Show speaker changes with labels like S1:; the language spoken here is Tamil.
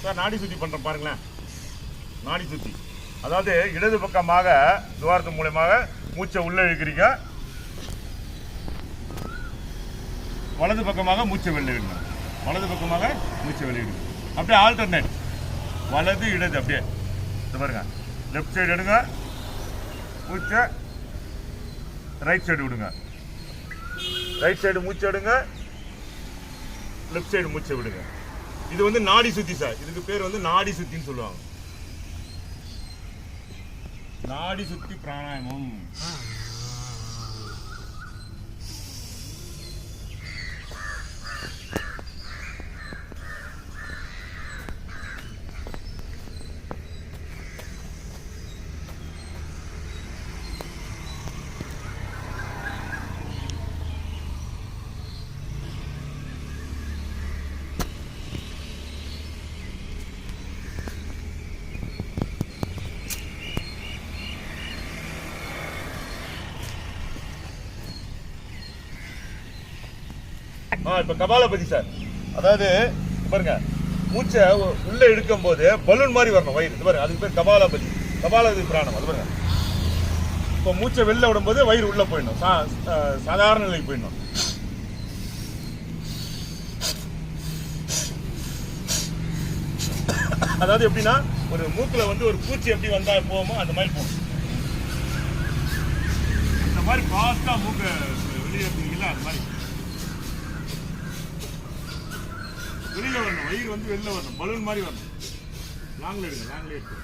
S1: சார் நாடி சுத்தி பண்றேன் பாருங்களேன். நாடி சுத்தி அதாவது இடது பக்கமாக துவாரத்து மூலமாக மூச்சை உள்ள இழுக்கிறீங்க, வலது பக்கமாக மூச்சை வெளியிடுங்க, வலது பக்கமாக மூச்சை வெளியிடுங்க. அப்படியே ஆல்டர்னேட் வலது இடது அப்படியே இது பாருங்க. லெஃப்ட் சைடு எடுங்க மூச்சை, ரைட் சைடு விடுங்க, ரைட் சைடு மூச்சை எடுங்க, லெஃப்ட் சைடு மூச்சை விடுங்க. இது வந்து நாடி சுத்தி சார். இதுக்கு பேர் வந்து நாடி சுத்தின்னு சொல்லுவாங்க. நாடி சுத்தி பிராணாயாமம். இப்ப கபாலபதி சார். அதாவது பாருங்க, மூச்சை உள்ள இழுக்கும் போது பலூன் மாதிரி வரணும் வயிறு. இது பாருங்க, அதுக்கு பேர் கபாலபதி, கபாலபதி பிராணம். அது பாருங்க, இப்போ மூச்சை வெளில விடும்போது வயிறு உள்ள போயிடணும், சாதாரண நிலைக்கு போயிடணும். அதாவது எப்படின்னா, ஒரு மூக்குல வந்து ஒரு பூச்சி எப்படி வந்தா போவோமோ அந்த மாதிரி போகணும். இந்த மாதிரி ஃபாஸ்டா மூக்க வெளியே எடுத்தீங்களா, அது மாதிரி வெளியில வரணும், வயிறு வந்து வெளில வரணும், பலூன் மாதிரி வரணும். லாங்ல எடுங்க, லாங்ல எடுத்து